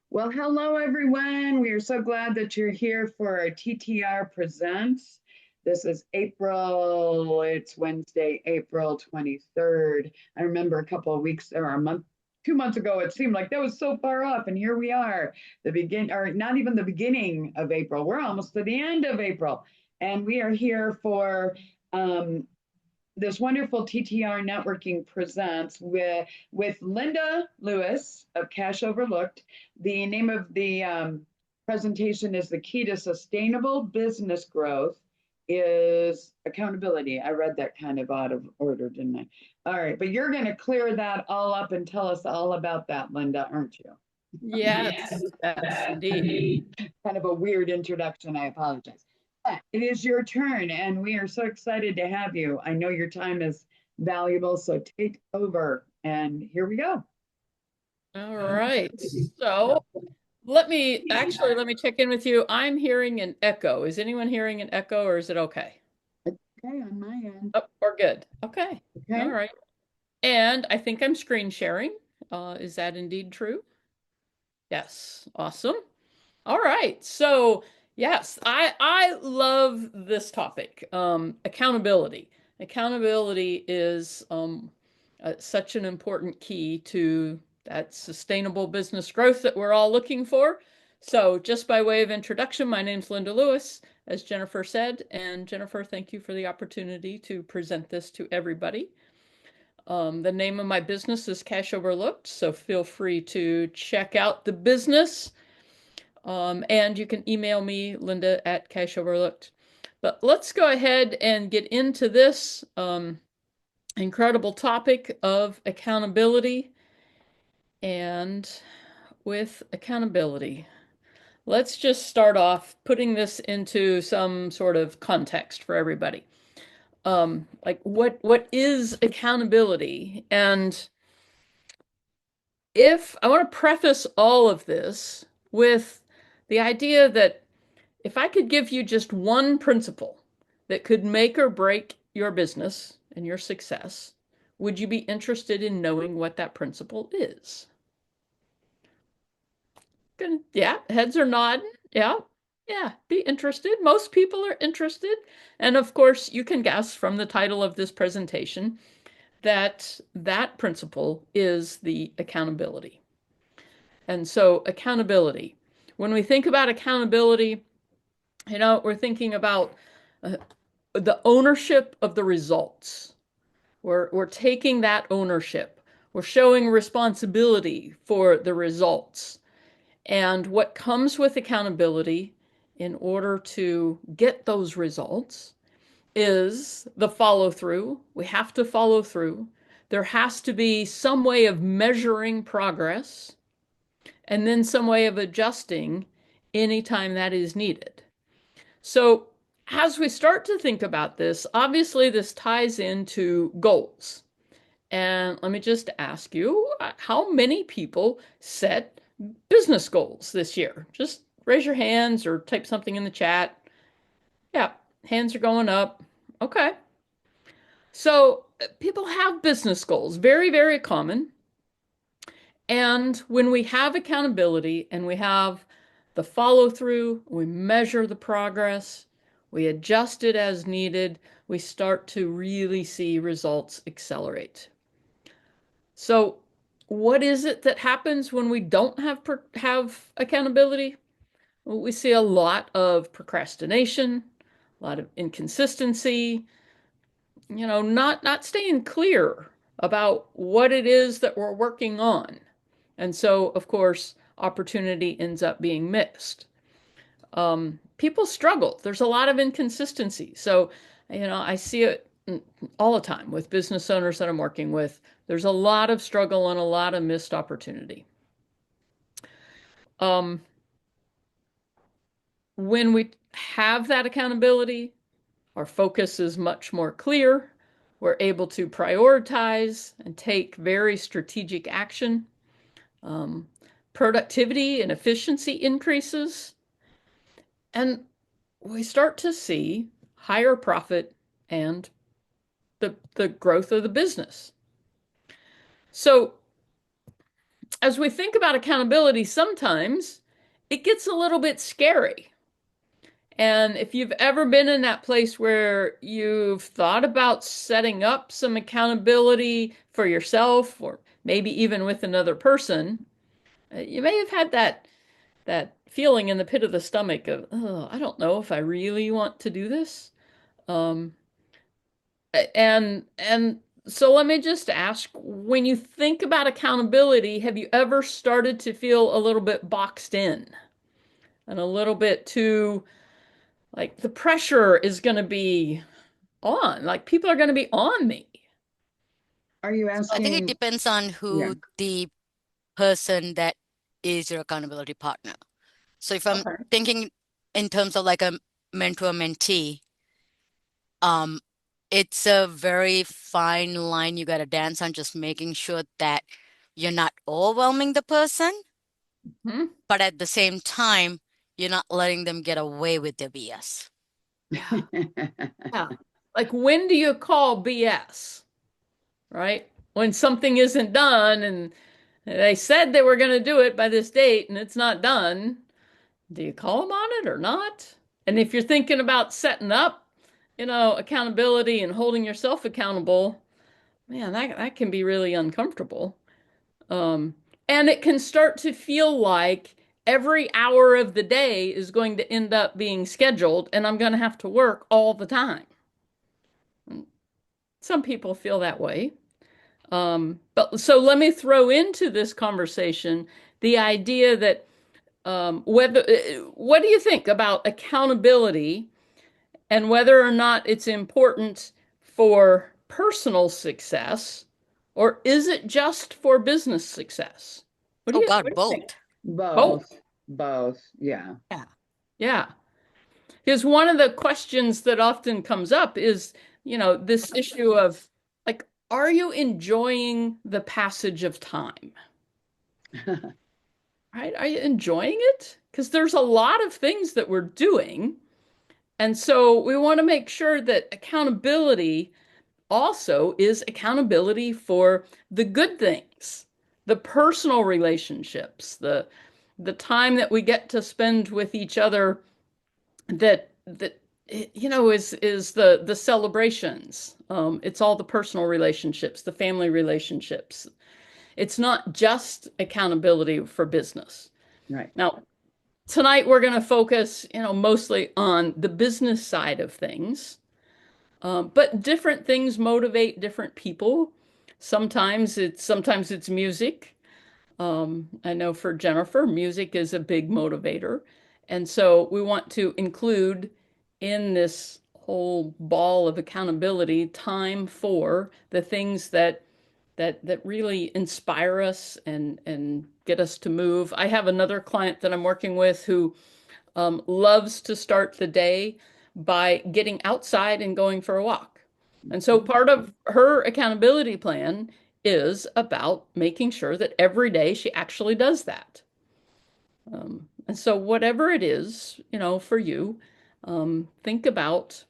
Well, hello, everyone. We are so glad that you're here for our TTR Presents. This is it's Wednesday, April 23rd. I remember a couple of weeks or a month, 2 months ago, it seemed like that was so far off. And here we are, or not even the beginning of April. We're almost to the end of April. And we are here for um, this wonderful TTR Networking presents with Linda Lewis of Cash Overlooked. The name of the presentation is The Key to Sustainable Business Growth is Accountability. I read that kind of out of order, didn't I? All right, but you're going to clear that all up and tell us all about that, Linda, aren't you? Yes, yes, indeed. Kind of a weird introduction. I apologize. But it is your turn, and we are so excited to have you. I know your time is valuable, so take over. And here we go. All right. So let me check in with you. I'm hearing an echo. Is anyone hearing an echo or is it okay? Okay, on my end. Oh, we're good. Okay. All Okay. right. And I think I'm screen sharing. Is that indeed true? Yes. Awesome. All right. So yes, I love this topic. Accountability. Accountability is such an important key to that sustainable business growth that we're all looking for. So, just by way of introduction, my name's Linda Lewis, as Jennifer said. And Jennifer, thank you for the opportunity to present this to everybody. The name of my business is Cash Overlooked, so feel free to check out the business. And you can email me, Linda at Cash Overlooked. But let's go ahead and get into this incredible topic of accountability. And with accountability, let's just start off putting this into some sort of context for everybody. Like what is accountability? And if I want to preface all of this with the idea that if I could give you just one principle that could make or break your business and your success, would you be interested in knowing what that principle is? Good. Yeah, heads are nodding. Yeah. Yeah, be interested. Most people are interested. And of course, you can guess from the title of this presentation that that principle is the accountability. And so, accountability. When we think about accountability, we're thinking about uh, the ownership of the results. We're taking that ownership. We're showing responsibility for the results. And what comes with accountability in order to get those results is the follow through. We have to follow through. There has to be some way of measuring progress and then some way of adjusting anytime that is needed. So, as we start to think about this, obviously this ties into goals. And let me just ask you, how many people set business goals this year? Just raise your hands or type something in the chat. Yeah, hands are going up. Okay. So people have business goals, very, very common. And when we have accountability and we have the follow through, we measure the progress, we adjust it as needed, we start to really see results accelerate. So, what is it that happens when we don't have accountability? Well, we see a lot of procrastination, a lot of inconsistency, not staying clear about what it is that we're working on. And so, of course, opportunity ends up being missed. People struggle. There's a lot of inconsistency. So, I see it all the time with business owners that I'm working with. There's a lot of struggle and a lot of missed opportunity. Um, when we have that accountability, our focus is much more clear. We're able to prioritize and take very strategic action. Um, Productivity and efficiency increases, and we start to see higher profit and the growth of the business. So as we think about accountability, sometimes it gets a little bit scary. And if you've ever been in that place where you've thought about setting up some accountability for yourself or maybe even with another person, you may have had that feeling in the pit of the stomach of, oh, I don't know if I really want to do this. Um, and so let me just ask, when you think about accountability, have you ever started to feel a little bit boxed in and a little bit too like the pressure is going to be on, like people are going to be on me? Are you I think it asking? depends on Yeah. who the person that is your accountability partner. So if I'm Okay. thinking in terms of like a mentor-mentee, um, it's a very fine line you got to dance on, just making sure that you're not overwhelming the person, Hmm. but at the same time, you're not letting them get away with their BS. Yeah. Yeah. Like when do you call BS, right? When something isn't done and they said they were going to do it by this date and it's not done. Do you call them on it or not? And if you're thinking about setting up, accountability and holding yourself accountable, man, that can be really uncomfortable. Um, and it can start to feel like every hour of the day is going to end up being scheduled and I'm going to have to work all the time. Some people feel that way. But so let me throw into this conversation the idea that what do you think about accountability and whether or not it's important for personal success, or is it just for business success? Oh What God, do you both. think? Both. Both, yeah. Yeah. Yeah. Because one of the questions that often comes up is, this issue of like, are you enjoying the passage of time? Right? Are you enjoying it? Because there's a lot of things that we're doing. And so we want to make sure that accountability also is accountability for the good things, the personal relationships, the time that we get to spend with each other that is the celebrations. It's all the personal relationships, the family relationships. It's not just accountability for business. Right. Now, tonight we're going to focus, mostly on the business side of things. But different things motivate different people. Sometimes it's music. I know for Jennifer, music is a big motivator. And so we want to include in this whole ball of accountability time for the things that really inspire us and get us to move. I have another client that I'm working with who loves to start the day by getting outside and going for a walk. And so Mhm. part of her accountability plan is about making sure that every day she actually does that. And so whatever it is, for you, think about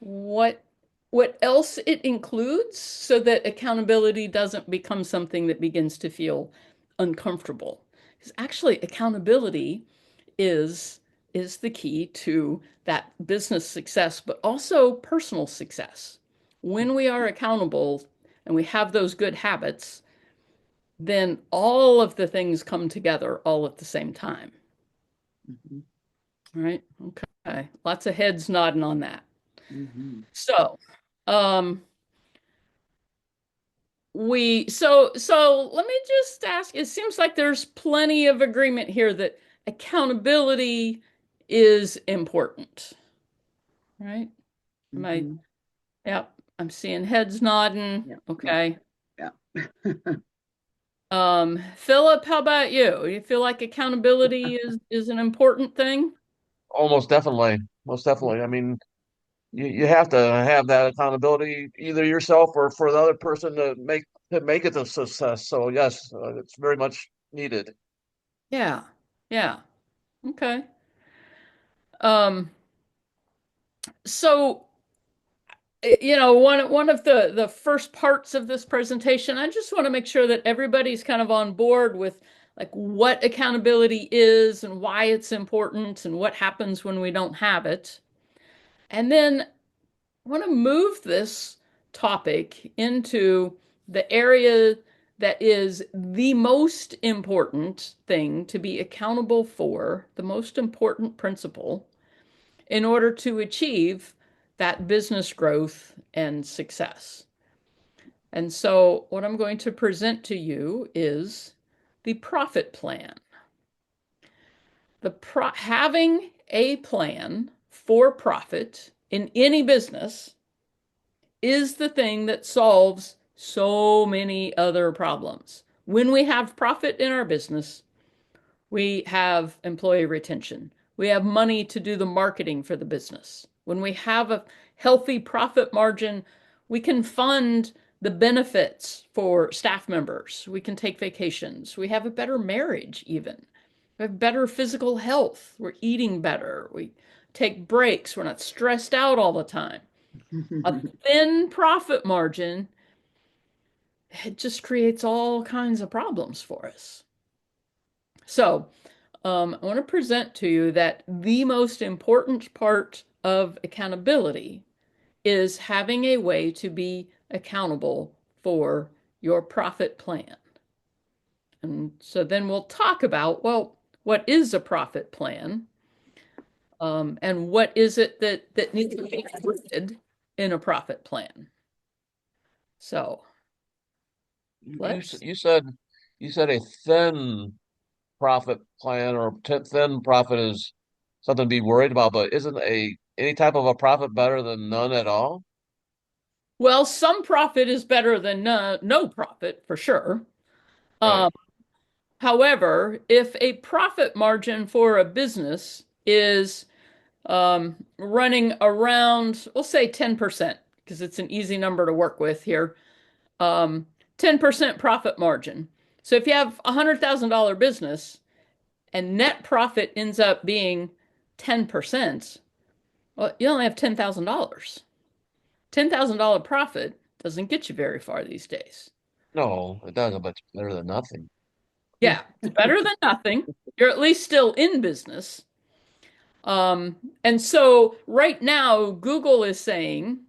what what else it includes so that accountability doesn't become something that begins to feel uncomfortable. Because actually accountability is is the key to that business success, but also personal success. When we are accountable and we have those good habits, then all of the things come together all at the same time. Mhm. All right. Okay. Lots of heads nodding on that. Mhm. So, um, so let me just ask, it seems like there's plenty of agreement here that accountability is important, right? Am I, Mhm. yep, I'm seeing heads nodding. Yeah. Yeah. Okay. Yeah. Philip, how about you? You feel like accountability is an important thing? Almost definitely. Most definitely. I mean, you have to have that accountability either yourself or for the other person to make it a success. So yes, it's very much needed. Yeah. Yeah. Okay. Um, so one of the first parts of this presentation, I just want to make sure that everybody's kind of on board with like what accountability is and why it's important and what happens when we don't have it. And then I want to move this topic into the area that is the most important thing to be accountable for, the most important principle in order to achieve that business growth and success. And so, what I'm going to present to you is the profit plan. Having a plan for profit in any business is the thing that solves so many other problems. When we have profit in our business, we have employee retention. We have money to do the marketing for the business. When we have a healthy profit margin, we can fund the benefits for staff members. We can take vacations. We have a better marriage, even. We have better physical health. We're eating better. We take breaks. We're not stressed out all the time. A thin profit margin, it just creates all kinds of problems for us. So, I want to present to you that the most important part of accountability is having a way to be accountable for your profit plan. And so then we'll talk about, well, what is a profit plan? And what is it that needs to be included in a profit plan? So let's. You said a thin profit plan or thin profit is something to be worried about, but isn't any type of a profit better than none at all? Well, some profit is better than no profit for sure. Right. Um, However, if a profit margin for a business is running around, we'll say 10%, because it's an easy number to work with here, 10% profit margin. So if you have a $100,000 business and net profit ends up being 10%, well, you only have $10,000. $10,000 profit doesn't get you very far these days. No, it doesn't, but it's better than nothing. Yeah, it's better than nothing. You're at least still in business. And so right now, Google is saying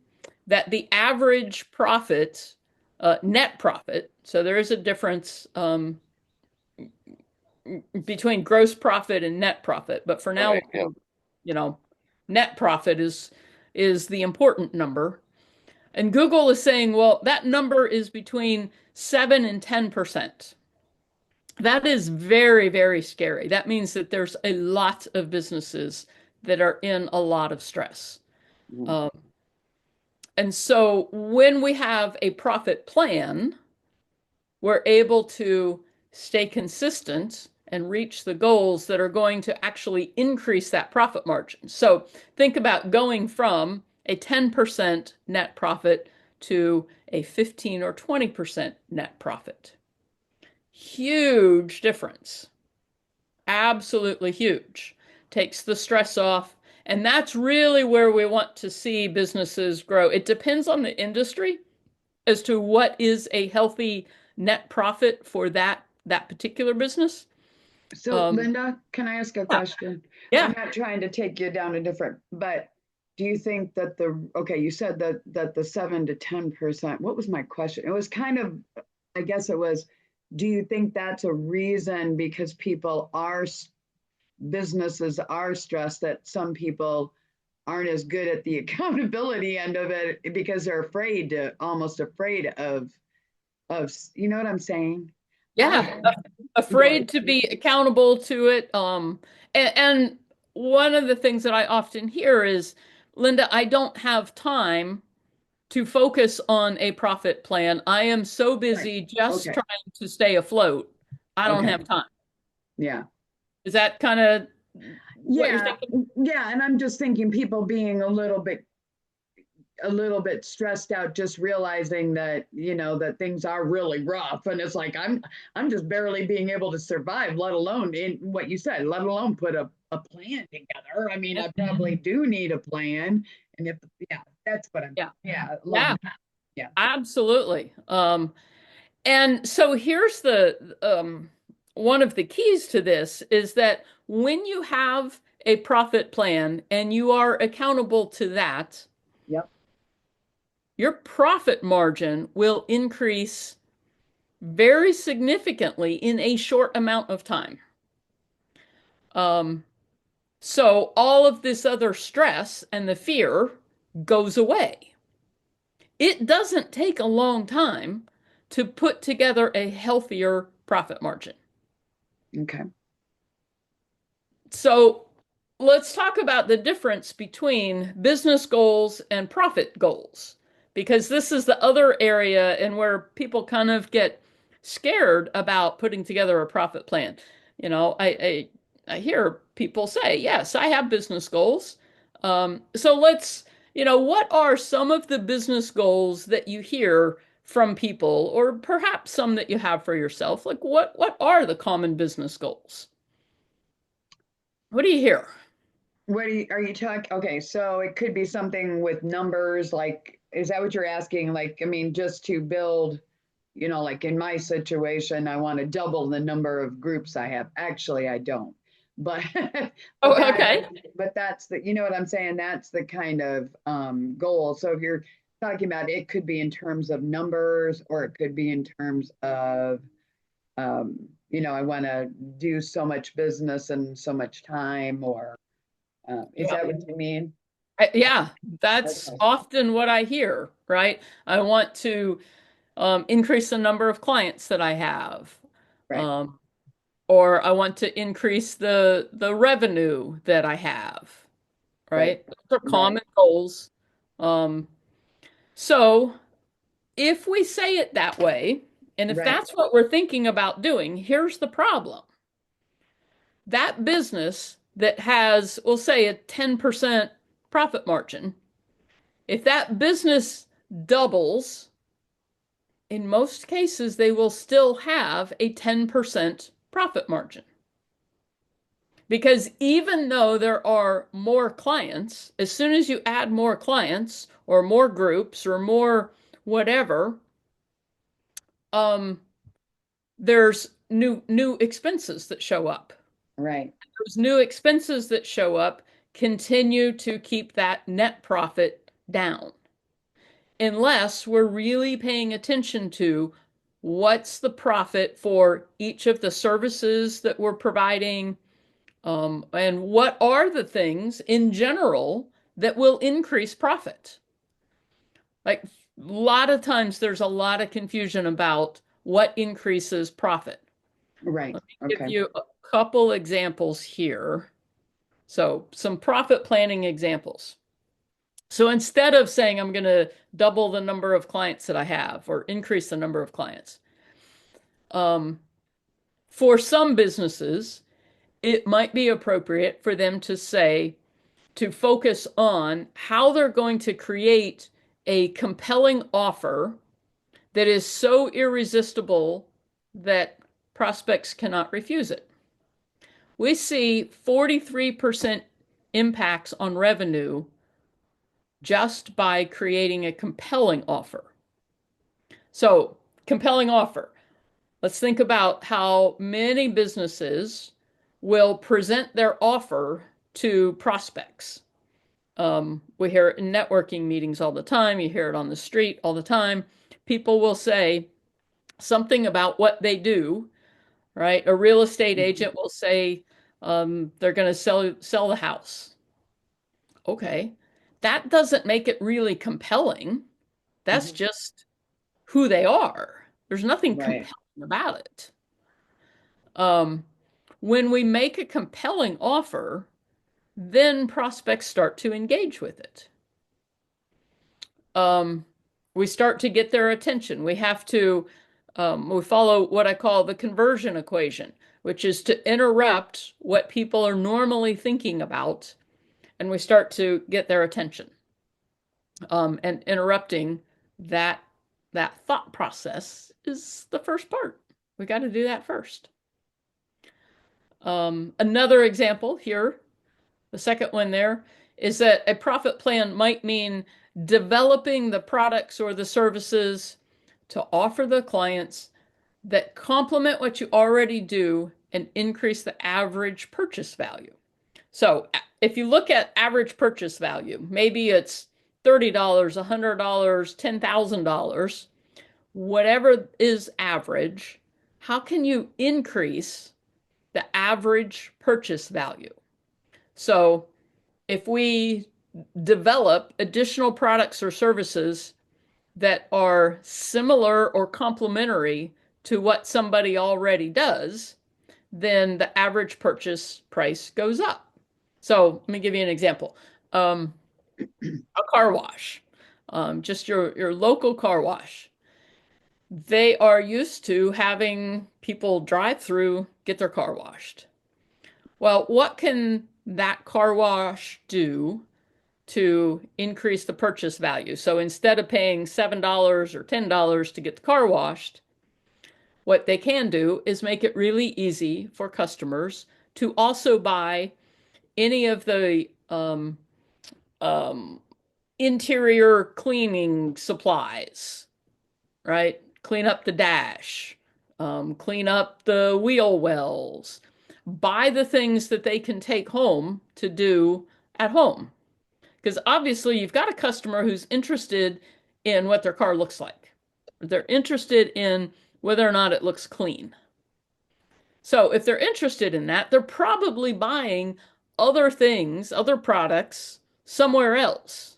that the average profit, net profit, so there is a difference between gross profit and net profit, but for now, Right. Yeah. you know, net profit is the important number. And Google is saying, well, that number is between 7 and 10%. That is very, very scary. That means that there's a lot of businesses that are in a lot of stress. Mhm. Um, and so when we have a profit plan, we're able to stay consistent and reach the goals that are going to actually increase that profit margin. So think about going from a 10% net profit to a 15 or 20% net profit. Huge difference. Absolutely huge. Takes the stress off. And that's really where we want to see businesses grow. It depends on the industry as to what is a healthy net profit for that particular business. So, Um, Linda, can I ask a yeah, question? I'm yeah, not trying to take you down a different, but do you think that okay, you said that the 7 to 10%, what was my question? It was kind of, I guess it was, do you think that's a reason because businesses are stressed that some people aren't as good at the accountability end of it because they're almost afraid of, you know what I'm saying? I yeah. go ahead. Afraid to be accountable to it. And one of the things that I often hear is, Linda, I don't have time to focus on a profit plan. I am so Right. busy just Okay. trying to stay afloat. I don't Okay. have time. Yeah. Is that kind of what you're Yeah. thinking? Yeah. And I'm just thinking people being a little bit stressed out, just realizing that, that things are really rough. And it's like I'm just barely being able to survive, let alone in what you said, let alone put a plan together. I mean, Yeah. I probably do need a plan. And if, yeah, That's what Yeah. yeah, Yeah, long, yeah. absolutely. And so here's the one of the keys to this is that when you have a profit plan and you are accountable to that, Yep. your profit margin will increase very significantly in a short amount of time. Um, so all of this other stress and the fear goes away. It doesn't take a long time to put together a healthier profit margin. Okay. So let's talk about the difference between business goals and profit goals, because this is the other area and where people kind of get scared about putting together a profit plan. You know, I hear people say, yes, I have business goals. So let's, what are some of the business goals that you hear from people, or perhaps some that you have for yourself? Like what are the common business goals? What do you hear? Are you talking? Okay, so it could be something with numbers, like, is that what you're asking? Like, I mean, just to build, like in my situation, I want to double the number of groups I have. Actually, I don't. But but Oh, that okay. but that's the, you know what I'm saying? That's the kind of goal. So if you're talking about, it could be in terms of numbers, or it could be in terms of I want to do so much business in so much time, or is Yeah. that what you mean? Yeah, that's Okay. often what I hear, right? I want to increase the number of clients that I have, Right. um, or I want to increase the revenue that I have, Right. right? Those are Right. common goals. Um, so if we say it that way, and if Right. that's what we're thinking about doing, here's the problem. That business that has, we'll say, a 10% profit margin, if that business doubles, in most cases, they will still have a 10% profit margin. Because even though there are more clients, as soon as you add more clients or more groups or more whatever, um, there's new expenses that show up. Right. Those new expenses that show up continue to keep that net profit down, unless we're really paying attention to what's the profit for each of the services that we're providing, and what are the things in general that will increase profit. Like a lot of times there's a lot of confusion about what increases profit. Right. Let me give Okay. you a couple examples here. So some profit planning examples. So instead of saying I'm going to double the number of clients that I have or increase the number of clients, um, for some businesses, it might be appropriate for them to say, to focus on how they're going to create a compelling offer that is so irresistible that prospects cannot refuse it. We see 43% impacts on revenue just by creating a compelling offer. So, compelling offer. Let's think about how many businesses will present their offer to prospects. We hear it in networking meetings all the time. You hear it on the street all the time. People will say something about what they do, right? A real estate Mhm. agent will say they're going to sell the house. Okay, that doesn't make it really compelling. That's Mhm. just who they are. There's nothing Right. compelling about it. Um, when we make a compelling offer, then prospects start to engage with it. Um, we start to get their attention. We follow what I call the conversion equation, which is to interrupt what people are normally thinking about, and we start to get their attention. And interrupting that that thought process is the first part. We got to do that first. Another example here, the second one there, is that a profit plan might mean developing the products or the services to offer the clients that complement what you already do and increase the average purchase value. So if you look at average purchase value, maybe it's $30, $100, $10,000, whatever is average, how can you increase the average purchase value? So if we develop additional products or services that are similar or complementary to what somebody already does, then the average purchase price goes up. So let me give you an example. A car wash, just your local car wash. They are used to having people drive through, get their car washed. Well, what can that car wash do to increase the purchase value? So instead of paying $7 or $10 to get the car washed, what they can do is make it really easy for customers to also buy any of the um, interior cleaning supplies, right? Clean up the dash, clean up the wheel wells, buy the things that they can take home to do at home. Because obviously, you've got a customer who's interested in what their car looks like. They're interested in whether or not it looks clean. So if they're interested in that, they're probably buying other things, other products somewhere else.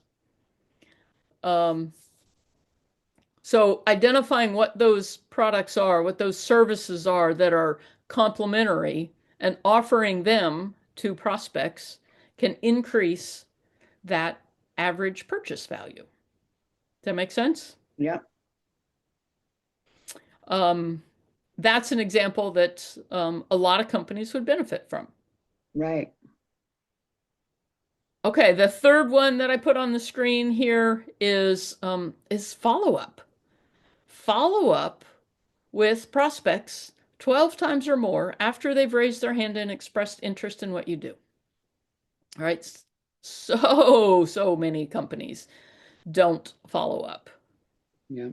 So identifying what those products are, what those services are that are complementary, and offering them to prospects can increase that average purchase value. Does that make sense? Yep. That's an example that a lot of companies would benefit from. Right. Okay, the third one that I put on the screen here is follow-up. Follow-up with prospects 12 times or more after they've raised their hand and expressed interest in what you do. All right, so many companies don't follow up. Yeah.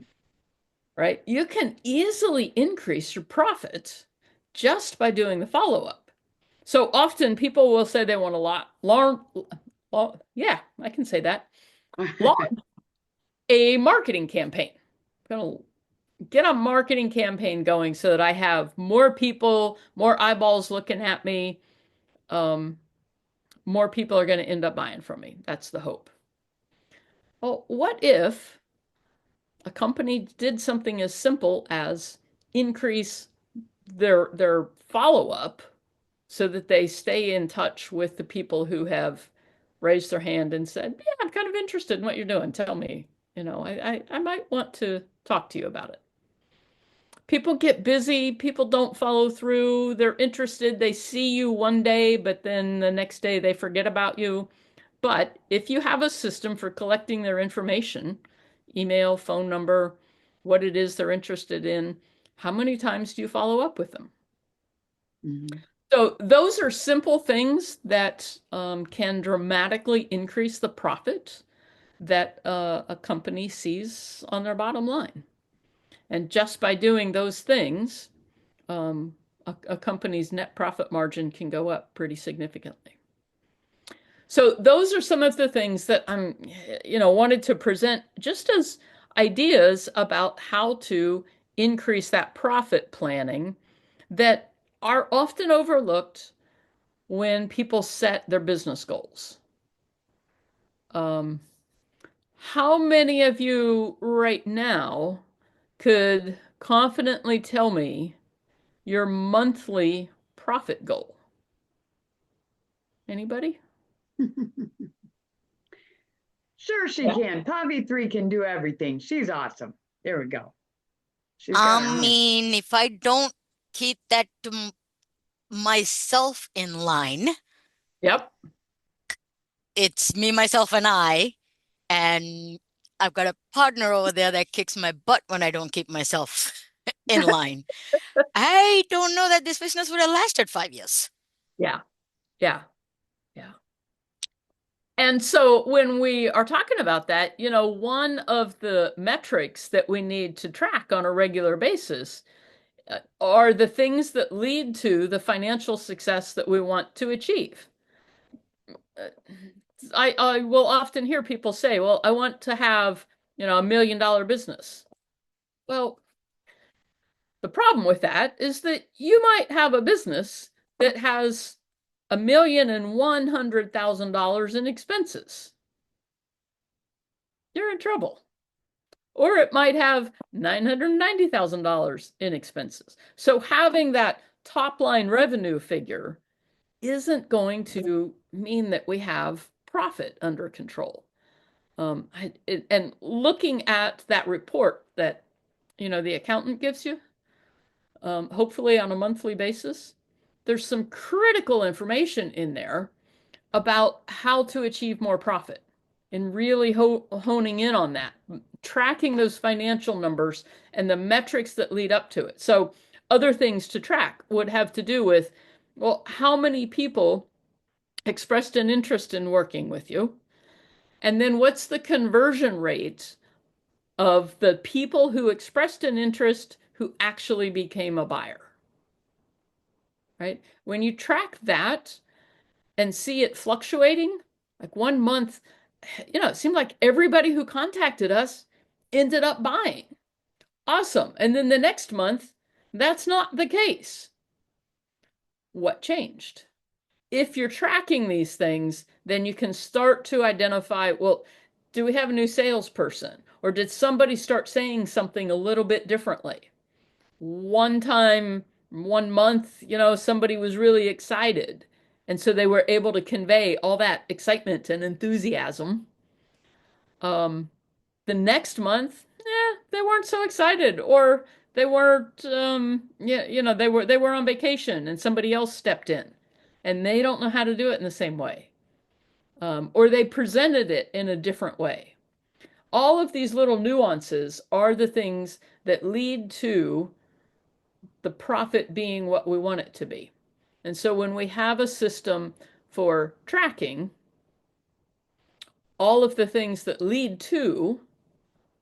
Right? You can easily increase your profit just by doing the follow-up. So often people will say they want yeah, I can say that. Launch a marketing campaign. I'm going to get a marketing campaign going so that I have more people, more eyeballs looking at me. More people are going to end up buying from me. That's the hope. Well, what if a company did something as simple as increase their follow-up so that they stay in touch with the people who have raised their hand and said, yeah, I'm kind of interested in what you're doing. Tell me, I might want to talk to you about it. People get busy, people don't follow through, they're interested, they see you one day, but then the next day they forget about you. But if you have a system for collecting their information, email, phone number, what it is they're interested in, how many times do you follow up with them? Mm-hmm. So those are simple things that can dramatically increase the profit that a company sees on their bottom line. And just by doing those things, a company's net profit margin can go up pretty significantly. So those are some of the things that I'm, wanted to present just as ideas about how to increase that profit planning that are often overlooked when people set their business goals. How many of you right now could confidently tell me your monthly profit goal? Anybody? Sure she Yeah. can. Pavi 3 can do everything. She's awesome. There we go. She's I got her own. mean, if I don't keep that to myself in line, Yep. it's me, myself, and I. And I've got a partner over there that kicks my butt when I don't keep myself in line. I don't know that this business would have lasted 5 years. Yeah. Yeah. Yeah. And so when we are talking about that, one of the metrics that we need to track on a regular basis are the things that lead to the financial success that we want to achieve. I will often hear people say, well, I want to have, $1 million business. Well, the problem with that is that you might have a business that has $1,100,000 in expenses. You're in trouble. Or it might have $990,000 in expenses. So having that top line revenue figure isn't going to mean that we have profit under control. And looking at that report that the accountant gives you, hopefully on a monthly basis, there's some critical information in there about how to achieve more profit and really honing in on that, tracking those financial numbers and the metrics that lead up to it. So other things to track would have to do with, well, how many people expressed an interest in working with you? And then what's the conversion rate of the people who expressed an interest who actually became a buyer? Right? When you track that and see it fluctuating, like one month, it seemed like everybody who contacted us ended up buying. Awesome. And then the next month, that's not the case. What changed? If you're tracking these things, then you can start to identify, well, do we have a new salesperson? Or did somebody start saying something a little bit differently? One time, one month, somebody was really excited. And so they were able to convey all that excitement and enthusiasm. The next month, they weren't so excited, or they weren't, they were on vacation and somebody else stepped in and they don't know how to do it in the same way. Or they presented it in a different way. All of these little nuances are the things that lead to the profit being what we want it to be. And so when we have a system for tracking all of the things that lead to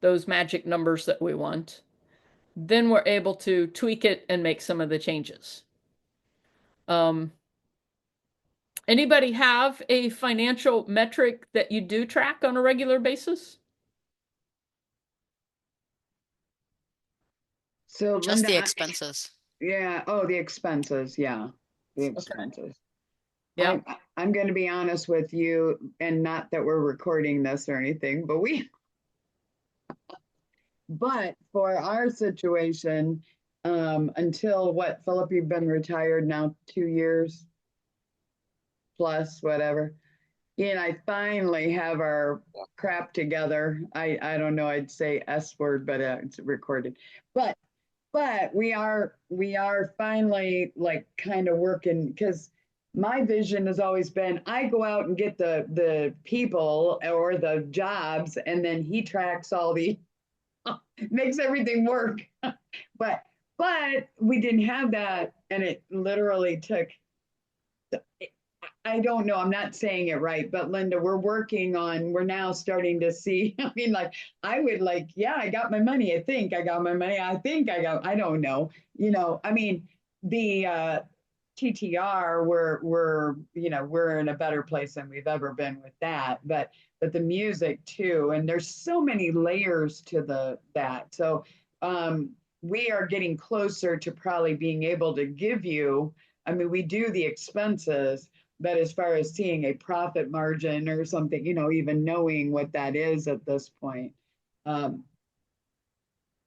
those magic numbers that we want, then we're able to tweak it and make some of the changes. Anybody have a financial metric that you do track on a regular basis? So Just the Linda, expenses. yeah, oh, the expenses, yeah, the Okay. expenses. Yeah. I'm going to be honest with you, and not that we're recording this or anything, but for our situation, until what, Philip, you've been retired now 2 years plus, whatever. And I finally have our crap together. I don't know, I'd say S word, but it's recorded. But we are finally like kind of working, because my vision has always been I go out and get the people or the jobs, and then he tracks all the makes everything work. but but we didn't have that, and it literally took, I don't know, I'm not saying it right, but Linda, we're now starting to see. I mean, like, I would like, yeah, I got my money. I think I got my money. I don't know. I mean, the TTR, we're in a better place than we've ever been with that. But the music too, and there's so many layers to that. So we are getting closer to probably being able to give you, I mean, we do the expenses, but as far as seeing a profit margin or something, even knowing what that is at this point. I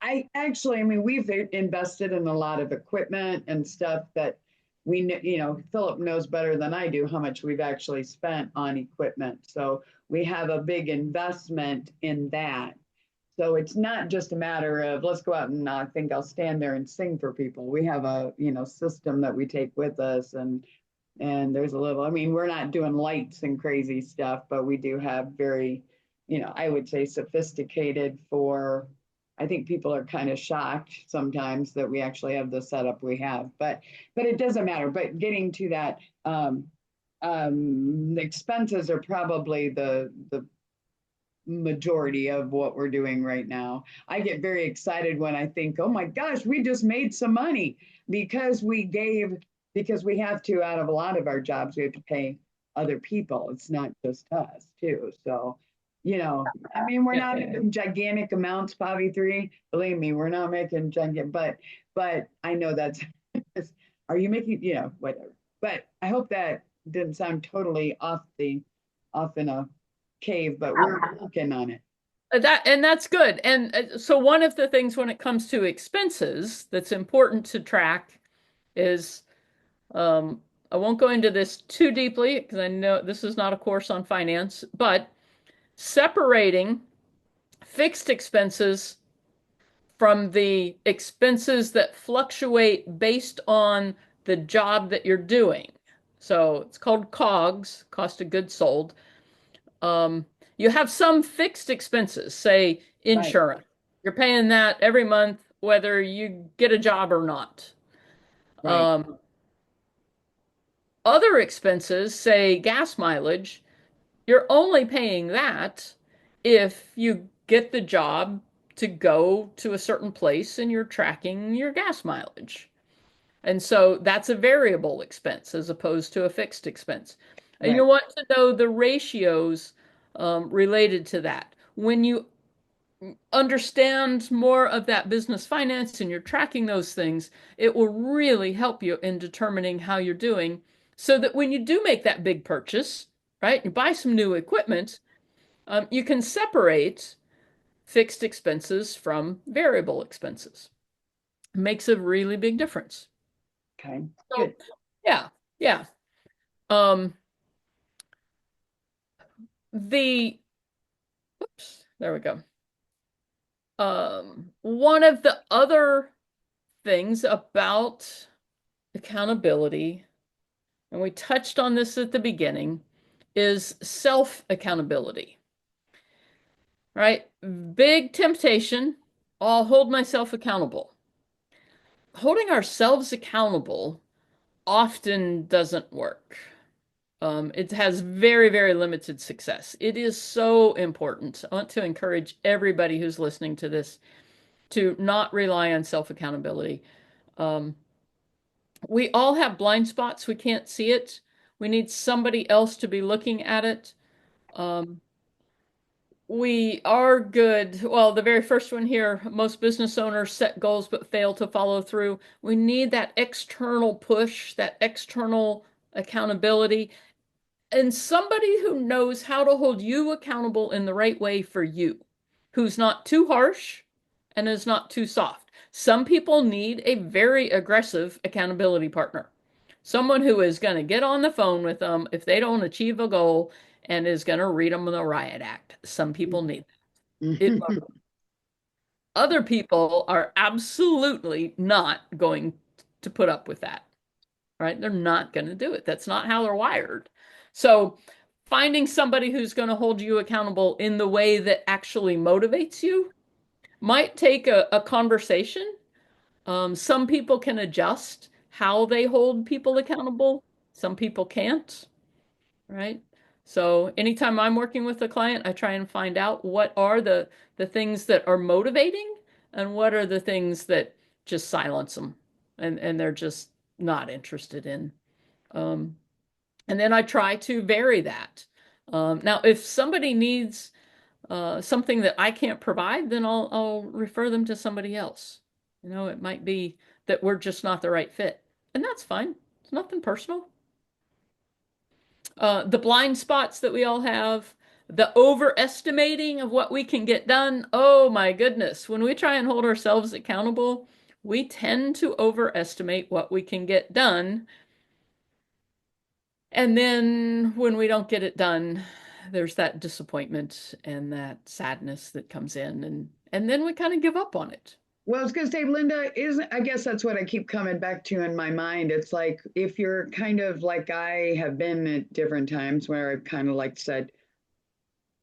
mean, we've invested in a lot of equipment and stuff that Philip knows better than I do how much we've actually spent on equipment. So we have a big investment in that. So it's not just a matter of let's go out and I think I'll stand there and sing for people. We have a system that we take with us, and there's a little, I mean, we're not doing lights and crazy stuff, but we do have very, I would say sophisticated for, I think people are kind of shocked sometimes that we actually have the setup we have, but it doesn't matter. But getting to that, The expenses are probably the majority of what we're doing right now. I get very excited when I think, oh my gosh, we just made some money because because we have to, out of a lot of our jobs, we have to pay other people. It's not just us too. So, I mean, we're not making gigantic amounts, Bobby three. Believe me, we're not making gigantic, but I know that's, are you making, whatever. But I hope that didn't sound totally off in a cave, but we're working on it. That's good. And so one of the things when it comes to expenses that's important to track is I won't go into this too deeply because I know this is not a course on finance, but separating fixed expenses from the expenses that fluctuate based on the job that you're doing. So it's called COGS, cost of goods sold. You have some fixed expenses, say Right, insurance. You're paying that every month, whether you get a job or not. right, Other expenses, say gas mileage, you're only paying that if you get the job to go to a certain place and you're tracking your gas mileage. And so that's a variable expense as opposed to a fixed expense. And you right. want to know the ratios related to that. When you understand more of that business finance and you're tracking those things, it will really help you in determining how you're doing so that when you do make that big purchase, right, you buy some new equipment, you can separate fixed expenses from variable expenses. It makes a really big difference. Okay, So, good. yeah, yeah. Um, the, oops, there we go. One of the other things about accountability, and we touched on this at the beginning, is self-accountability, right? Big temptation. I'll hold myself accountable. Holding ourselves accountable often doesn't work. It has very, very limited success. It is so important. I want to encourage everybody who's listening to this to not rely on self-accountability. Um, we all have blind spots. We can't see it. We need somebody else to be looking at it. Um, we are good. Well, the very first one here, most business owners set goals but fail to follow through. We need that external push, that external accountability, and somebody who knows how to hold you accountable in the right way for you, who's not too harsh and is not too soft. Some people need a very aggressive accountability partner, someone who is going to get on the phone with them if they don't achieve a goal and is going to read them the riot act. Some people need it. Other people are absolutely not going to put up with that, right? They're not going to do it. That's not how they're wired. So finding somebody who's going to hold you accountable in the way that actually motivates you might take a conversation. Some people can adjust how they hold people accountable. Some people can't, right? So anytime I'm working with a client, I try and find out what are the things that are motivating and what are the things that just silence them and they're just not interested in. Um, and then I try to vary that. Now, if somebody needs something that I can't provide, then I'll refer them to somebody else. It might be that we're just not the right fit, and that's fine. It's nothing personal. The blind spots that we all have, the overestimating of what we can get done. Oh my goodness. When we try and hold ourselves accountable, we tend to overestimate what we can get done. And then when we don't get it done, there's that disappointment and that sadness that comes in and then we kind of give up on it. Well, I was going to say, Linda, isn't, I guess that's what I keep coming back to in my mind. It's like if you're kind of like I have been at different times where I've kind of like said,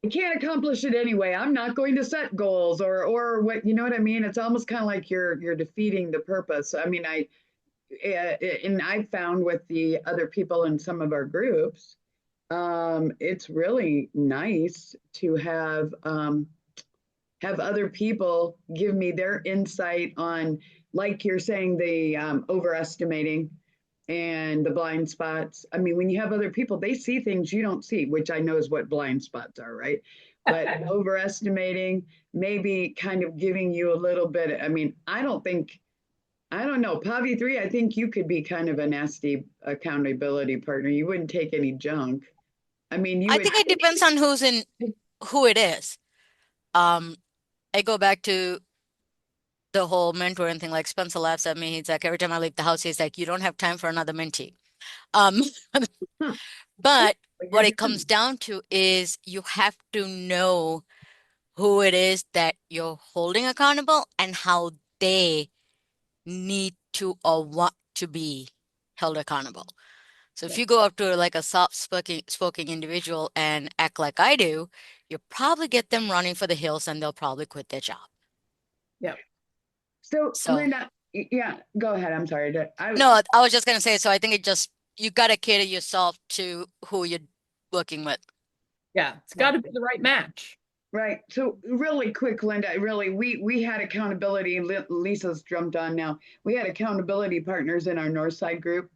I can't accomplish it anyway. I'm not going to set goals or what, you know what I mean? It's almost kind of like you're defeating the purpose. I mean, and I found with the other people in some of our groups, it's really nice to have other people give me their insight on, like you're saying, the overestimating and the blind spots. I mean, when you have other people, they see things you don't see, which I know is what blind spots are, right? But overestimating, maybe kind of giving you a little bit. I mean, I don't know, Pavi 3, I think you could be kind of a nasty accountability partner. You wouldn't take any junk. I mean, you I would. think it depends on who it is. Um, I go back to the whole mentoring thing. Like Spencer laughs at me. He's like, every time I leave the house, he's like, you don't have time for another mentee. Um, Huh, but but you're what it doing comes down to is you have to know who it is that you're holding accountable and how they need to or want to be held accountable. So if Yeah. you go up to like a soft spoken individual and act like I do, you probably get them running for the hills and they'll probably quit their job. Yeah. So, So Linda, yeah, go ahead. I'm sorry. no, I was just gonna say, so I think you gotta cater yourself to who you're working with. Yeah. It's got to be the right match. Right. So really quick, Linda, really, we had accountability. Lisa's jumped on now. We had accountability partners in our Northside group.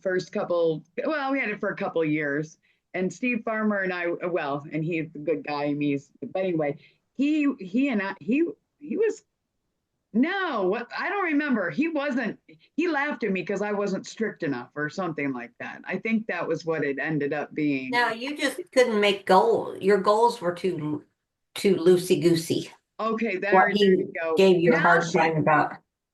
First couple, well, we had it for a couple of years. And Steve Farmer and I, well, and he's a good guy. I mean, but anyway, he and I, he was no, what I don't remember. He wasn't. He laughed at me because I wasn't strict enough or something like that. I think that was what it ended up being. No, you just couldn't make goals. Your goals were too loosey goosey. Okay, What there he you go. gave you a Now hard she time about.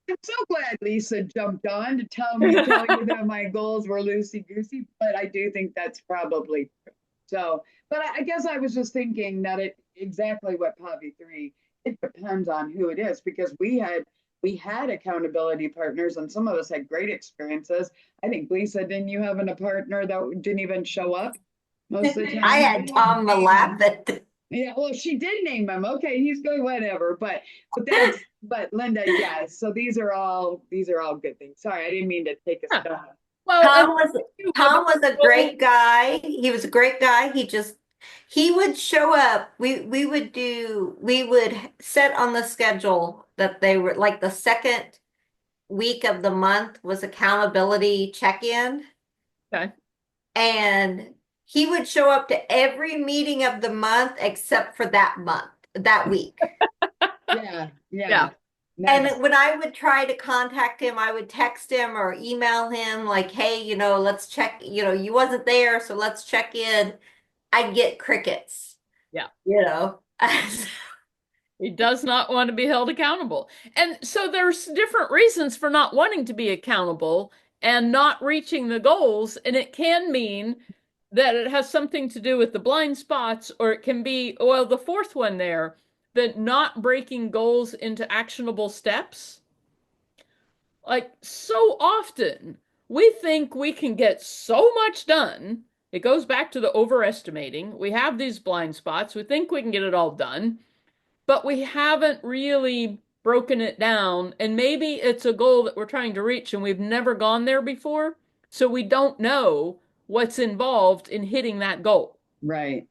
I'm so glad Lisa jumped on to tell you that my goals were loosey goosey, but I do think that's probably true. So, but I guess I was just thinking that it exactly what Pavi 3, it depends on who it is because we had accountability partners and some of us had great experiences. I think Lisa, didn't you have a partner that didn't even show up most of the I time? had Tom Malappet. Yeah, well, she did name him. Okay, he's good, whatever. But Linda, yeah. So these are all good things. Sorry, I didn't mean to take a Yeah. stone. Well, and Tom was you Tom about was a goals. great guy. He was a great guy. He would show up. We would set on the schedule that they were like the second week of the month was accountability check-in. Okay. And he would show up to every meeting of the month except for that week. Yeah, Yeah. yeah. That's And when I would try to contact him, I would text him or email him like, hey, let's check, you wasn't there, so let's check in. I'd get crickets, Yeah. you know. He does not want to be held accountable. And so there's different reasons for not wanting to be accountable and not reaching the goals. And it can mean that it has something to do with the blind spots, or it can be, well, the fourth one there, that not breaking goals into actionable steps. Like so often, we think we can get so much done. It goes back to the overestimating. We have these blind spots. We think we can get it all done, but we haven't really broken it down. And maybe it's a goal that we're trying to reach and we've never gone there before. So we don't know what's involved in hitting that goal, right.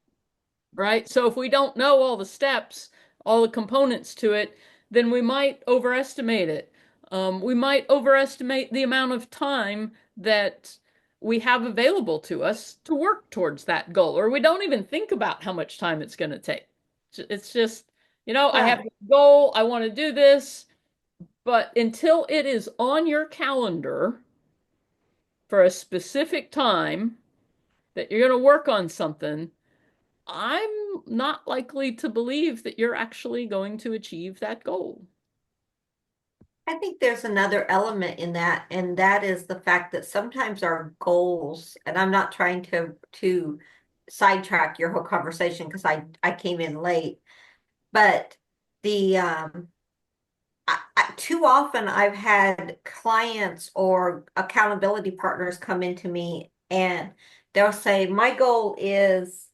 right? So if we don't know all the steps, all the components to it, then we might overestimate it. We might overestimate the amount of time that we have available to us to work towards that goal, or we don't even think about how much time it's going to take. It's just, I have Yeah. a goal, I want to do this, but until it is on your calendar for a specific time that you're going to work on something, I'm not likely to believe that you're actually going to achieve that goal. I think there's another element in that, and that is the fact that sometimes our goals, and I'm not trying to sidetrack your whole conversation because I came in late, but the too often I've had clients or accountability partners come into me and they'll say, my goal is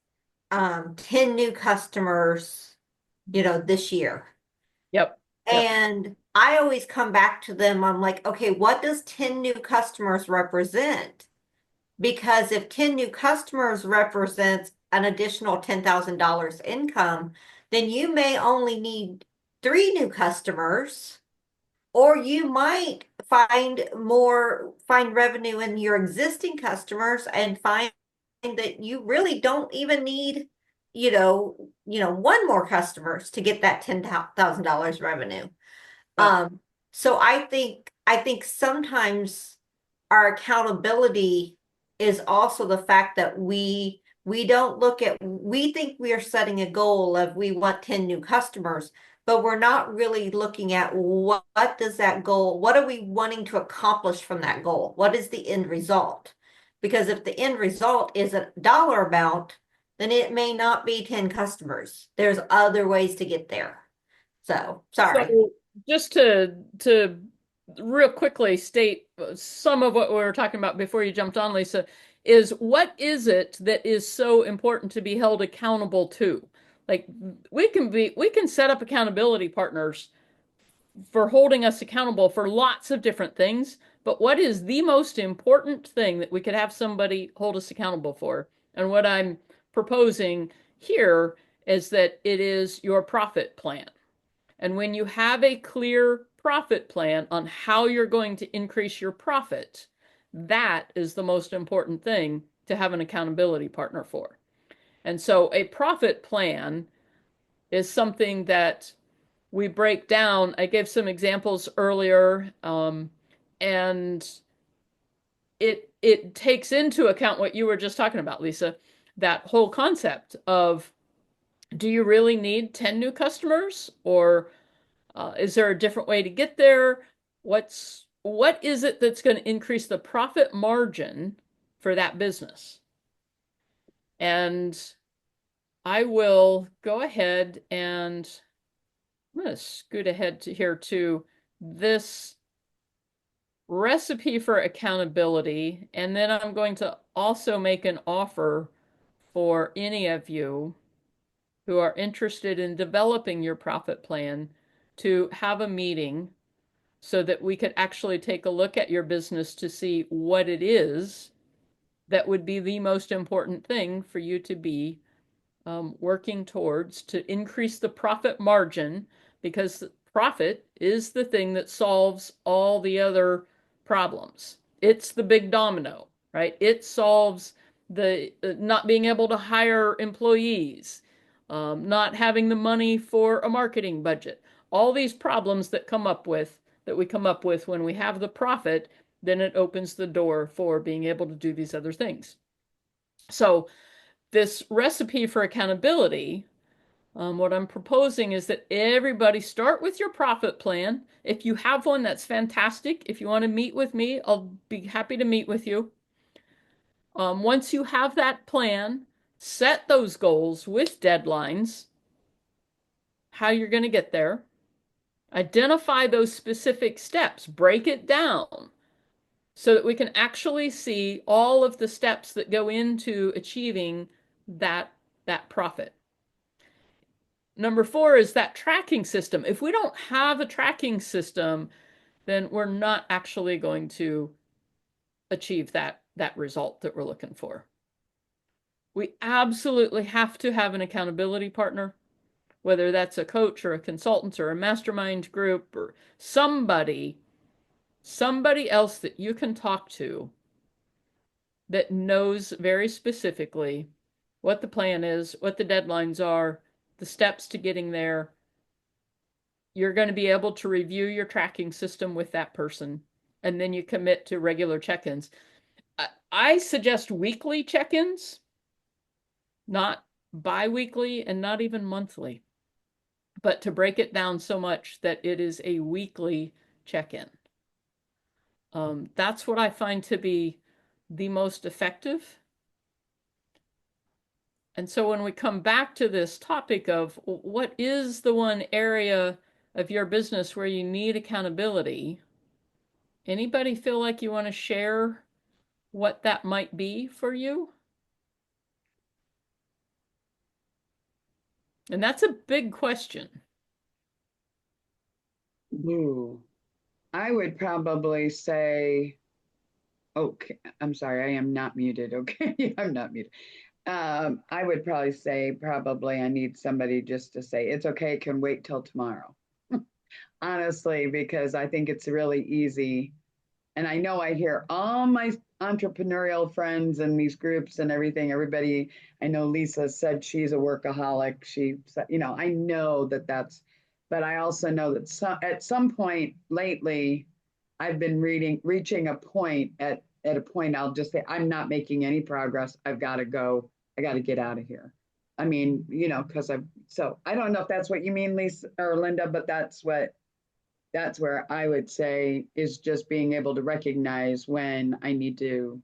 10 new customers, this year. Yep. Yep. And I always come back to them. I'm like, okay, what does 10 new customers represent? Because if 10 new customers represents an additional $10,000 income, then you may only need 3 new customers, or you might find revenue in your existing customers and find that you really don't even need, one more customers to get that $10,000 revenue. Yep. So I think sometimes our accountability is also the fact that we don't look at we think we are setting a goal of we want 10 new customers, but we're not really looking at what does that goal, what are we wanting to accomplish from that goal? What is the end result? Because if the end result is a dollar amount, then it may not be 10 customers. There's other ways to get there. So, sorry. So just to real quickly state some of what we were talking about before you jumped on, Lisa, is what is it that is so important to be held accountable to? Like we can set up accountability partners for holding us accountable for lots of different things, but what is the most important thing that we could have somebody hold us accountable for? And what I'm proposing here is that it is your profit plan. And when you have a clear profit plan on how you're going to increase your profit, that is the most important thing to have an accountability partner for. And so a profit plan is something that we break down. I gave some examples earlier, and it takes into account what you were just talking about, Lisa, that whole concept of, do you really need 10 new customers, or is there a different way to get there? What is it that's going to increase the profit margin for that business? And I will go ahead and I'm going to scoot ahead to here to this recipe for accountability. And then I'm going to also make an offer for any of you who are interested in developing your profit plan to have a meeting so that we could actually take a look at your business to see what it is that would be the most important thing for you to be working towards to increase the profit margin, because profit is the thing that solves all the other problems. It's the big domino, right? It solves the not being able to hire employees, not having the money for a marketing budget, all these problems that we come up with when we have the profit, then it opens the door for being able to do these other things. So this recipe for accountability, what I'm proposing is that everybody start with your profit plan. If you have one, that's fantastic. If you want to meet with me, I'll be happy to meet with you. Once you have that plan, set those goals with deadlines, how you're going to get there. Identify those specific steps, break it down so that we can actually see all of the steps that go into achieving that profit. Number 4 is that tracking system. If we don't have a tracking system, then we're not actually going to achieve that result that we're looking for. We absolutely have to have an accountability partner, whether that's a coach or a consultant or a mastermind group or somebody else that you can talk to that knows very specifically what the plan is, what the deadlines are, the steps to getting there. You're going to be able to review your tracking system with that person, and then you commit to regular check-ins. I suggest weekly check-ins, not bi-weekly and not even monthly, but to break it down so much that it is a weekly check-in. That's what I find to be the most effective. And so when we come back to this topic of what is the one area of your business where you need accountability, anybody feel like you want to share what that might be for you? And that's a big question. Ooh, I would probably say, okay, I'm sorry, I am not muted. Okay, I'm not muted. I would probably say probably I need somebody just to say it's okay, it can wait till tomorrow. Honestly, because I think it's really easy. And I know I hear all my entrepreneurial friends in these groups and everything, everybody, I know Lisa said she's a workaholic. She said, I know that that's, but I also know that at some point lately, I've been reaching a point at a point, I'll just say, I'm not making any progress. I've got to go. I got to get out of here. I mean, because so I don't know if that's what you mean, Lisa or Linda, but that's where I would say is just being able to recognize when I need to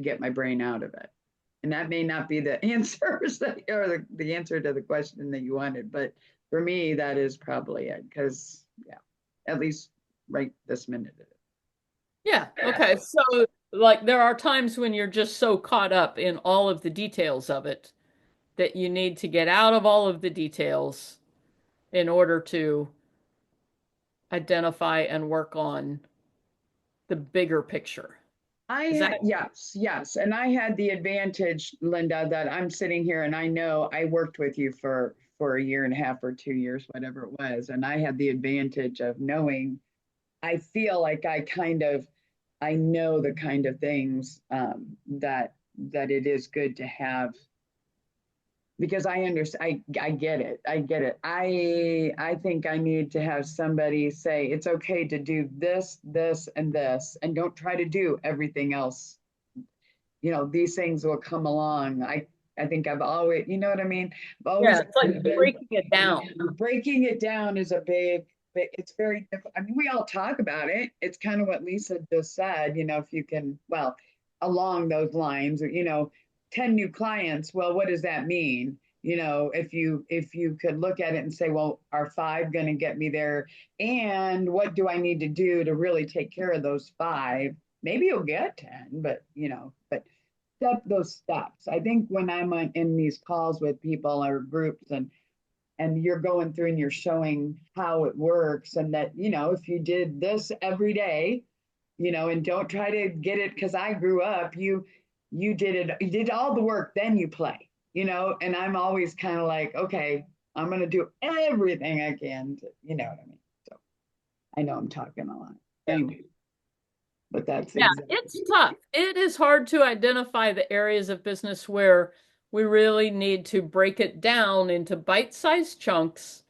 get my brain out of it. And that may not be the answers that, or the answer to the question that you wanted, but for me, that is probably it. Because yeah, at least right this minute. Yeah. Okay. So, like, there are times when you're just so caught up in all of the details of it that you need to get out of all of the details in order to identify and work on the bigger picture. I Is that? had, yes, yes. And I had the advantage, Linda, that I'm sitting here and I know I worked with you for a year and a half or 2 years, whatever it was. And I had the advantage of knowing, I feel like I know the kind of things that it is good to have because I understand. I get it. I get it. I think I need to have somebody say it's okay to do this, this, and this, and don't try to do everything else. These things will come along. I think I've always, you know what I mean? I've Yeah, always it's like breaking it down. breaking it down is a big, it's very difficult. I mean, we all talk about it. It's kind of what Lisa just said, if you can, well, along those lines, 10 new clients, well, what does that mean? If you could look at it and say, well, are five going to get me there? And what do I need to do to really take care of those five? Maybe you'll get 10, but step those steps. I think when I'm in these calls with people or groups and you're going through and you're showing how it works and that, if you did this every day, and don't try to get it because I grew up, you did all the work, then you play, and I'm always kind of like, okay, I'm gonna do everything I can to, you know what I mean? So I know I'm talking a lot. Anyway, but that's Yeah, exactly it's tough. It is hard to identify the areas of business where we really need to break it down into bite-sized chunks,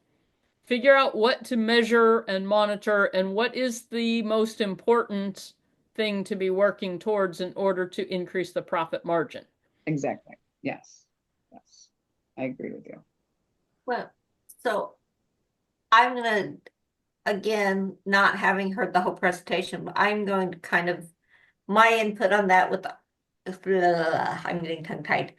figure out what to measure and monitor, and what is the most important thing to be working towards in order to increase the profit margin. exactly. Yes. Yes. I agree with you. Well, so I'm gonna, again, not having heard the whole presentation, but I'm going to kind of my input on that with I'm getting tongue tied.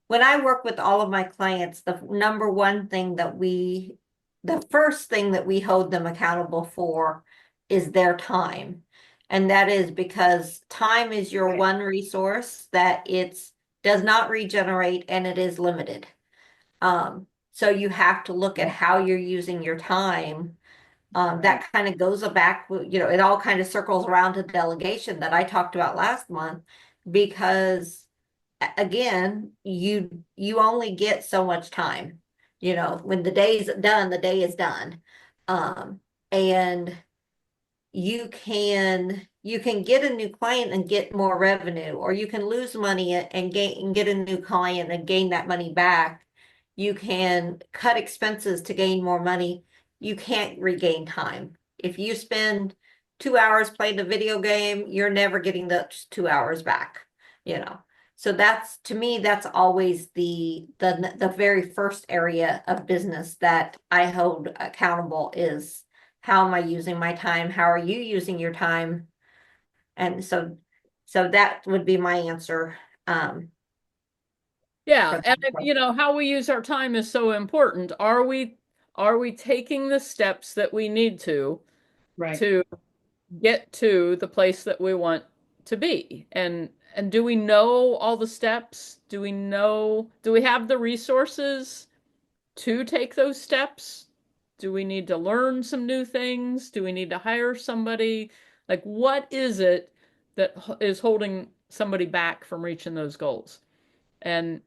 When I work with all of my clients, the number one thing the first thing that we hold them accountable for is their time. And that is because time is your one resource that it's does not regenerate and it is limited. So you have to look at how you're using your time. That kind of goes back, it all kind of circles around to delegation that I talked about last month, because again, you only get so much time. When the day's done, the day is done. And you can get a new client and get more revenue, or you can lose money and get a new client and gain that money back. You can cut expenses to gain more money. You can't regain time. If you spend 2 hours playing a video game, you're never getting those 2 hours back, you know. So that's, to me, that's always the very first area of business that I hold accountable is, how am I using my time? How are you using your time? And so that would be my answer. Yeah, For and that how we use our time is so important. Are we taking the steps that we need Right. to get to the place that we want to be? And do we know all the steps? Do we have the resources to take those steps? Do we need to learn some new things? Do we need to hire somebody? Like, what is it that is holding somebody back from reaching those goals? And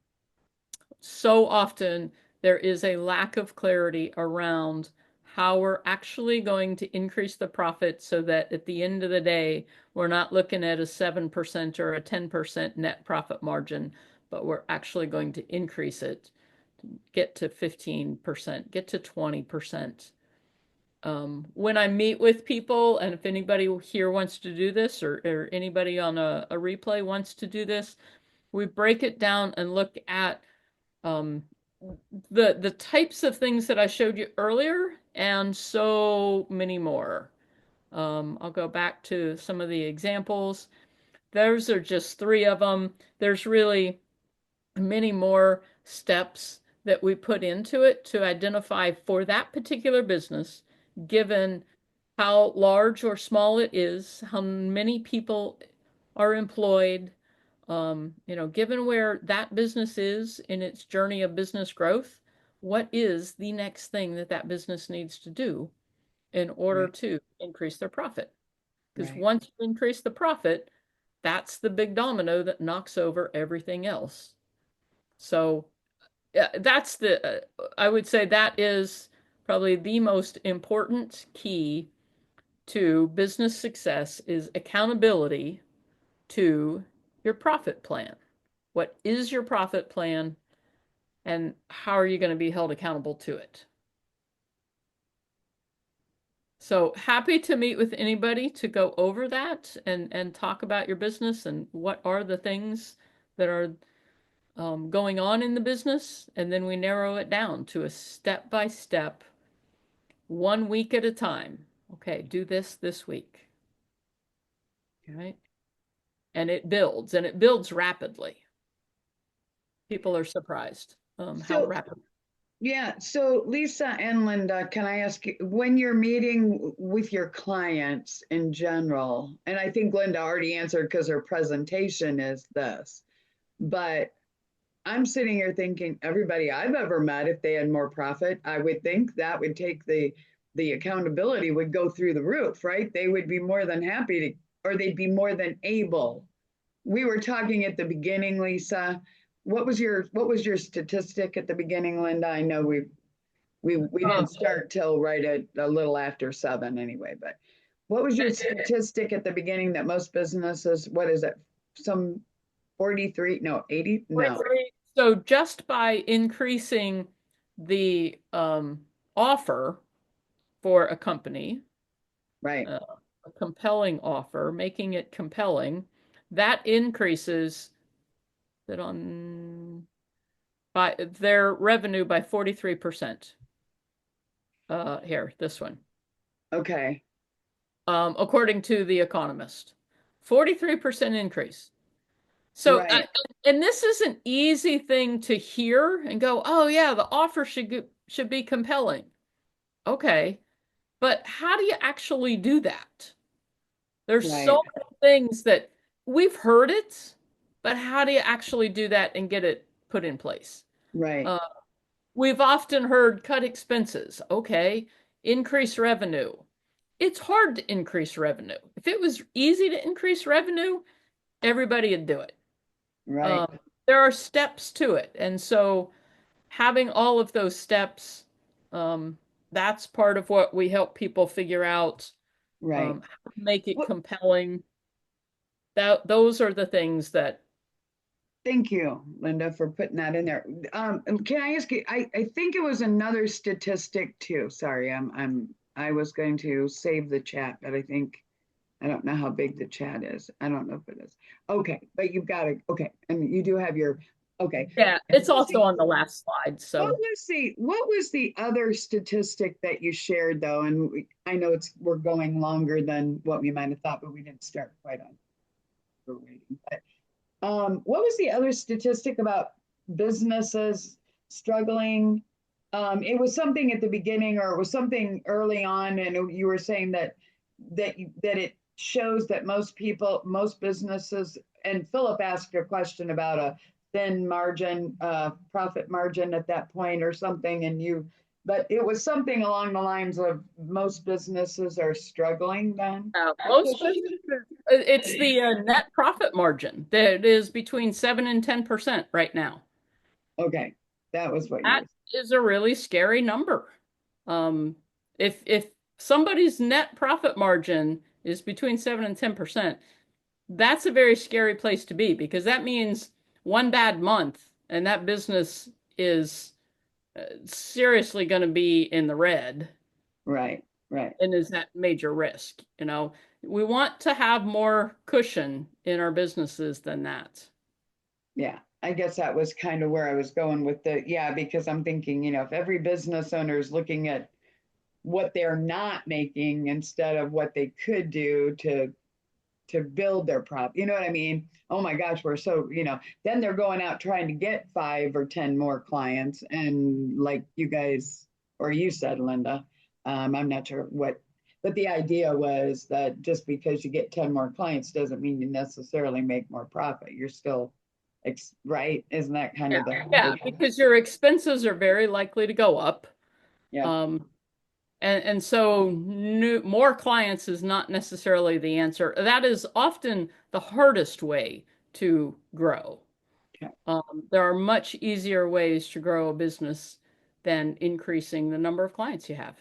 so often there is a lack of clarity around how we're actually going to increase the profit so that at the end of the day, we're not looking at a 7% or a 10% net profit margin, but we're actually going to increase it, get to 15%, get to 20%. When I meet with people, and if anybody here wants to do this, or anybody on a replay wants to do this, we break it down and look at um, the types of things that I showed you earlier and so many more. I'll go back to some of the examples. Those are just three of them. There's really many more steps that we put into it to identify for that particular business, given how large or small it is, how many people are employed, given where that business is in its journey of business growth, what is the next thing that that business needs to do in order Right. to increase their profit? Because Right. once you increase the profit, that's the big domino that knocks over everything else. So that's I would say that is probably the most important key to business success is accountability to your profit plan. What is your profit plan and how are you going to be held accountable to it? So happy to meet with anybody to go over that and talk about your business and what are the things that are going on in the business. And then we narrow it down to a step-by-step, 1 week at a time. Okay, do this week. All right. And it builds rapidly. People are surprised how So, rapid. yeah. So Lisa and Linda, can I ask you, when you're meeting with your clients in general, and I think Linda already answered because her presentation is this, but I'm sitting here thinking everybody I've ever met, if they had more profit, I would think that would take the accountability would go through the roof, right? They would be more than happy to, or they'd be more than able. We were talking at the beginning, Lisa. What was your statistic at the beginning, Linda? I know we didn't start till right at a little after 7 anyway, but what was your statistic at the beginning that most businesses, what is it? Some 43, no, 80, no, So just by increasing the offer for a company, right. a compelling offer, making it compelling, that increases that on by their revenue by 43%. Here, this one. Okay. According to The Economist. 43% increase. So, Right. and this is an easy thing to hear and go, oh yeah, the offer should be compelling. Okay, but how do you actually do that? There's so Right. many things that we've heard it, but how do you actually do that and get it put in place? Right. Uh, we've often heard cut expenses. Okay, increase revenue. It's hard to increase revenue. If it was easy to increase revenue, everybody would do it. Right. Um, there are steps to it. And so having all of those steps, that's part of what we help people figure out, Right. how to make it Well, compelling. Those are the things that. thank you, Linda, for putting that in there. Can I ask you, I think it was another statistic too. Sorry, I was going to save the chat, but I don't know how big the chat is. I don't know if it is. Okay, but you've got it. Okay, and you do have your, okay. Yeah, it's also on the last slide. So What was the other statistic that you shared though? And I know we're going longer than what we might have thought, but we didn't start quite on. We're waiting. But what was the other statistic about businesses struggling? It was something at the beginning, or it was something early on, and you were saying that it shows that most businesses, and Philip asked a question about a thin margin, profit margin at that point or something, and but it was something along the lines of most businesses are struggling then. Most businesses, it's the net profit margin that is between 7 and 10% right now. Okay, that was what you That were. is a really scary number. Um, if somebody's net profit margin is between 7 and 10%, that's a very scary place to be because that means one bad month and that business is seriously going to be in the red Right, right. and is at major risk. You know, we want to have more cushion in our businesses than that. Yeah, I guess that was kind of where I was going with yeah, because I'm thinking, if every business owner is looking at what they're not making instead of what they could do to build their prop. You know what I mean? Oh my gosh, we're so, then they're going out trying to get 5 or 10 more clients. And like you guys, or you said, Linda, I'm not sure what, but the idea was that just because you get 10 more clients doesn't mean you necessarily make more profit. You're still, right? Isn't that kind Yeah, of yeah, because your expenses are very likely to go up. yeah, Um, and so more clients is not necessarily the answer. That is often the hardest way to grow. okay. There are much easier ways to grow a business than increasing the number of clients you have.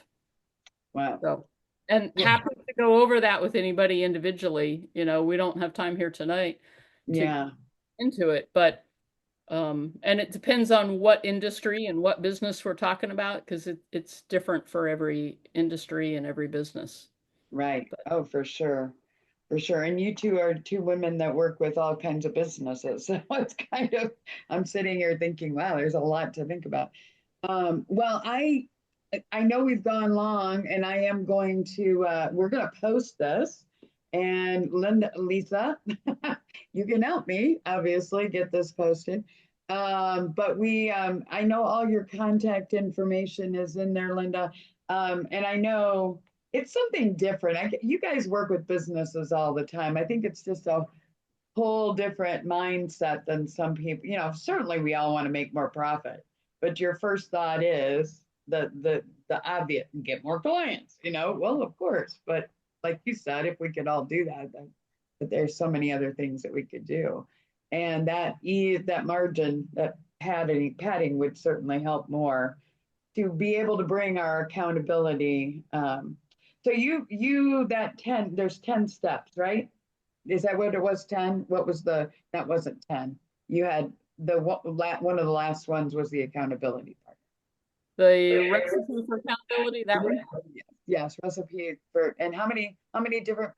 Wow. So, and happy to go over that with anybody individually. You know, we don't have time here tonight to get Yeah, into it, but and it depends on what industry and what business we're talking about because it's different for every industry and every business. right. But Oh, for sure. For sure. And you two are two women that work with all kinds of businesses. So it's kind of, I'm sitting here thinking, wow, there's a lot to think about. Well, I know we've gone long and I am going to, we're going to post this. And Lisa, you can help me, obviously, get this posted. But I know all your contact information is in there, Linda. And I know it's something different. You guys work with businesses all the time. I think it's just a whole different mindset than some people. Certainly we all want to make more profit, but your first thought is the obvious, get more clients. Well, of course, but like you said, if we could all do that, then but there's so many other things that we could do, and that margin, that padding would certainly help more to be able to bring our accountability. So that 10, there's 10 steps, right? Is that what it was? 10? What was that wasn't 10. You had one of the last ones was the accountability part. the recipe for accountability, that one. Yes, recipe and how many different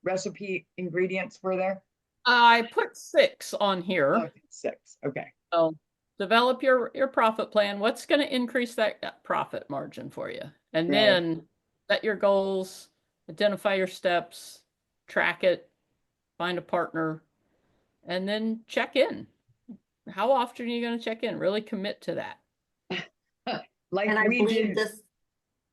recipe ingredients were there? I put 6 on here. Okay, 6. Okay. So develop your profit plan. What's going to increase that profit margin for you? And Right. then set your goals, identify your steps, track it, find a partner, and then check in. How often are you going to check in? Really commit to that. Like And I we believe did. I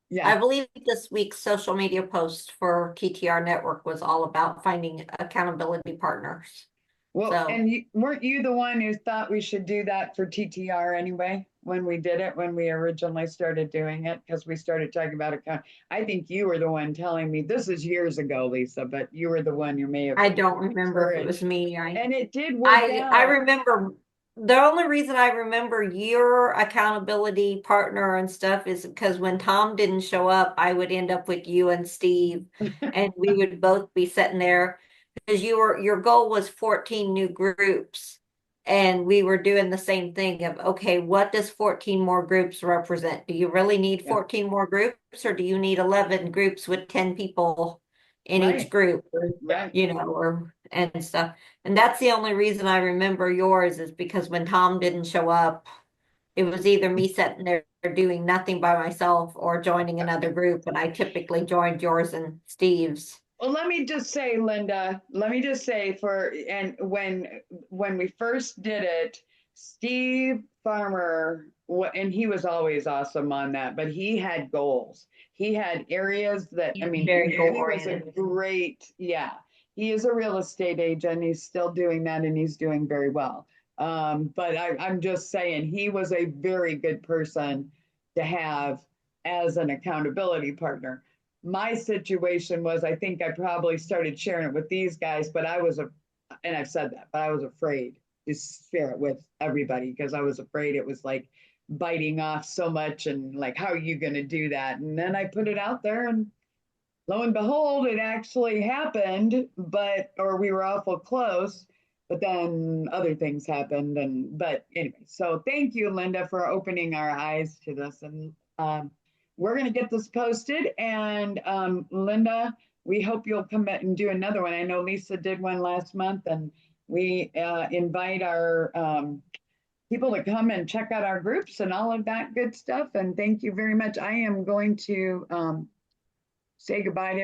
Yeah. believe this week's social media post for TTR Network was all about finding accountability partners. Well, So and weren't you the one who thought we should do that for TTR anyway, when we did it, when we originally started doing it, because we started talking about account. I think you were the one telling me, this is years ago, Lisa, but you were the one who may have I don't remember if it was encouraged. me. And it did work I out. remember the only reason I remember your accountability partner and stuff is because when Tom didn't show up, I would end up with you and Steve, and we would both be sitting there because your goal was 14 new groups, and we were doing the same thing of, okay, what does 14 more groups represent? Do you really need Yeah, 14 more groups, or do you need 11 groups with 10 people in each right, group, right. or and stuff? And that's the only reason I remember yours is because when Tom didn't show up, it was either me sitting there doing nothing by myself or joining another group. And I typically joined yours and Steve's. Well, let me just say, Linda, let me just say and when we first did it, Steve Farmer, and he was always awesome on that, but he had goals. He had areas that, I He's mean, very goal he was a oriented. great, yeah, he is a real estate agent. He's still doing that and he's doing very well. But I'm just saying, he was a very good person to have as an accountability partner. My situation was, I think I probably started sharing it with these guys, but and I've said that, but I was afraid to share it with everybody because I was afraid it was like biting off so much and like, how are you going to do that? And then I put it out there and lo and behold, it actually happened, or we were awful close, but then other things happened. But anyway, so thank you, Linda, for opening our eyes to this. And we're going to get this posted. And Linda, we hope you'll come back and do another one. I know Lisa did one last month, and we invite our people to come and check out our groups and all of that good stuff. And thank you very much. I am going to say goodbye to